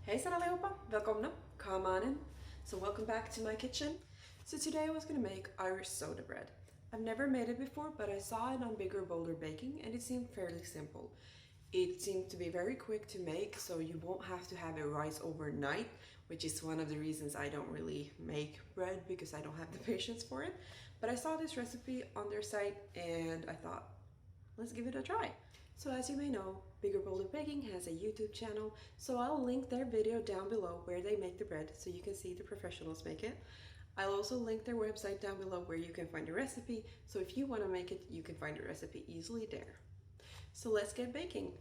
Hejsan allihopa! Välkomna! Come on in! So welcome back to my kitchen. So today I was going to make Irish soda bread. I've never made it before, but I saw it on Bigger Bolder Baking and it seemed fairly simple. It seemed to be very quick to make, so you won't have to have it rise overnight, which is one of the reasons I don't really make bread, because I don't have the patience for it. But I saw this recipe on their site and I thought, let's give it a try. So as you may know, Bigger Bolder Baking has a YouTube channel, so I'll link their video down below where they make the bread so you can see the professionals make it. I'll also link their website down below where you can find a recipe, so if you want to make it, you can find a recipe easily there. So let's get baking.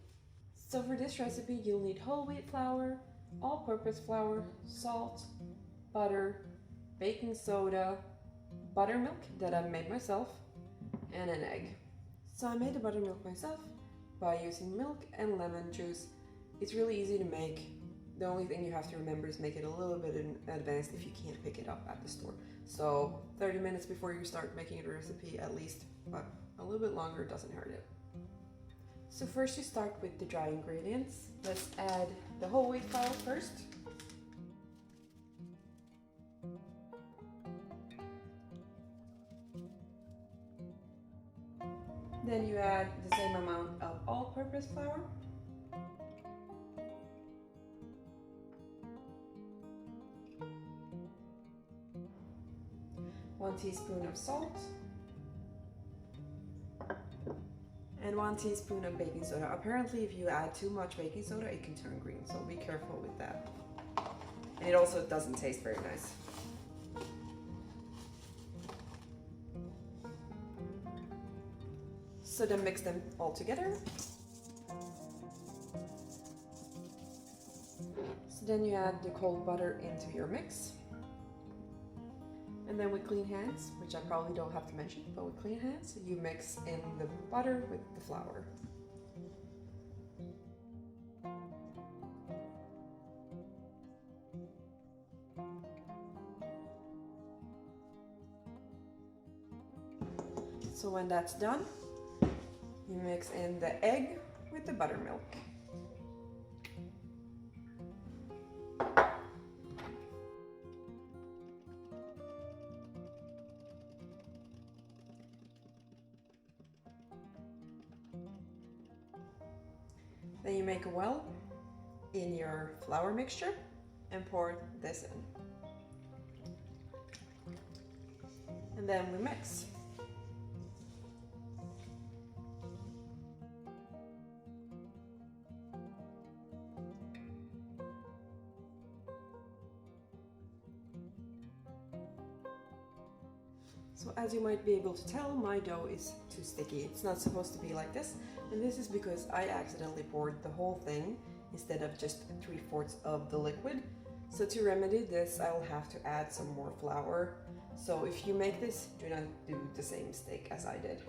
So for this recipe, you'll need whole wheat flour, all-purpose flour, salt, butter, baking soda, buttermilk that I've made myself, and an egg. So I made the buttermilk myself by using milk and lemon juice. It's really easy to make. The only thing you have to remember is make it a little bit in advance if you can't pick it up at the store. So 30 minutes before you start making the recipe at least, but a little bit longer doesn't hurt it. So first you start with the dry ingredients. Let's add the whole wheat flour first. Then you add the same amount of all-purpose flour. One teaspoon of salt. And 1 teaspoon of baking soda. Apparently if you add too much baking soda, it can turn green, so be careful with that. And it also doesn't taste very nice. So then mix them all together. So then you add the cold butter into your mix. And then with clean hands, which I probably don't have to mention, but with clean hands, you mix in the butter with the flour. So when that's done, you mix in the egg with the buttermilk. Then you make a well in your flour mixture and pour this in. And then we mix. So as you might be able to tell, my dough is too sticky. It's not supposed to be like this, and this is because I accidentally poured the whole thing instead of just 3/4 of the liquid. So to remedy this, I'll have to add some more flour. So if you make this, do not do the same mistake as I did.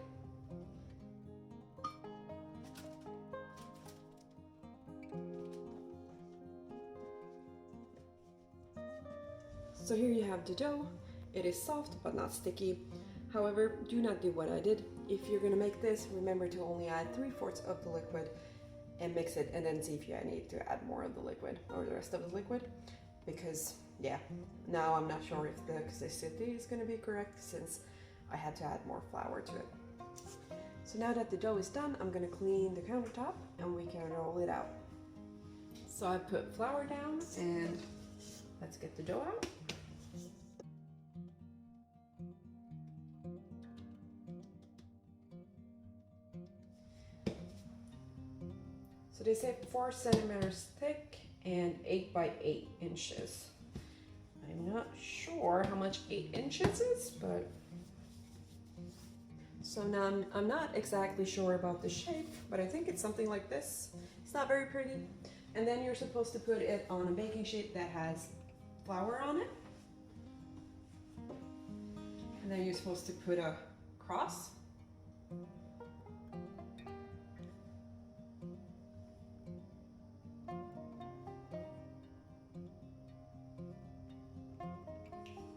So here you have the dough. It is soft but not sticky. However, do not do what I did. If you're gonna make this, remember to only add 3/4 of the liquid and mix it, and then see if you need to add more of the liquid or the rest of the liquid. Because yeah, now I'm not sure if the consistency is gonna be correct since I had to add more flour to it. So now that the dough is done, I'm gonna clean the countertop and we can roll it out. So I put flour down and let's get the dough out. So they say 4 centimeters thick and 8 by 8 inches. I'm not sure how much 8 inches is, but... So now I'm not exactly sure about the shape, but I think it's something like this. It's not very pretty. And then you're supposed to put it on a baking sheet that has flour on it. And then you're supposed to put a cross.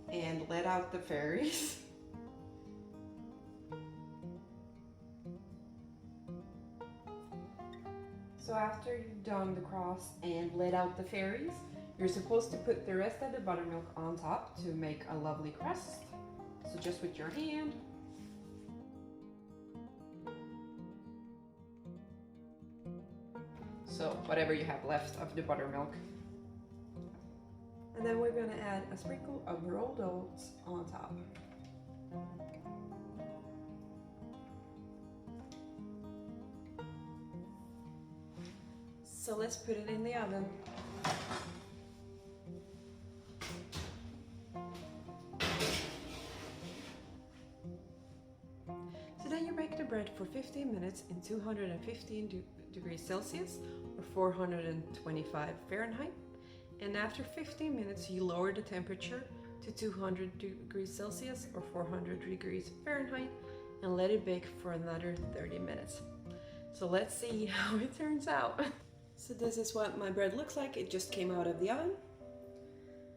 And let out the fairies. So after you've done the cross and laid out the fairies, you're supposed to put the rest of the buttermilk on top to make a lovely crust. So just with your hand. So whatever you have left of the buttermilk. And then we're going to add a sprinkle of rolled oats on top. So let's put it in the oven. So then you bake the bread for 15 minutes in 215 degrees Celsius or 425 Fahrenheit. And after 15 minutes, you lower the temperature to 200 degrees Celsius or 400 degrees Fahrenheit and let it bake for another 30 minutes. So let's see how it turns out. So this is what my bread looks like. It just came out of the oven.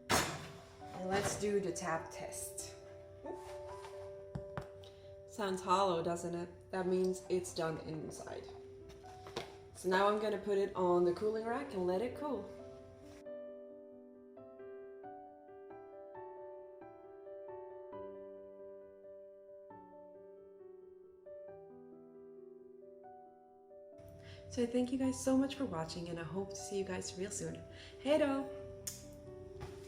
And let's do the tap test. Sounds hollow, doesn't it? That means it's done inside. So now I'm gonna put it on the cooling rack and let it cool. So thank you guys so much for watching, and I hope to see you guys real soon. Hej då!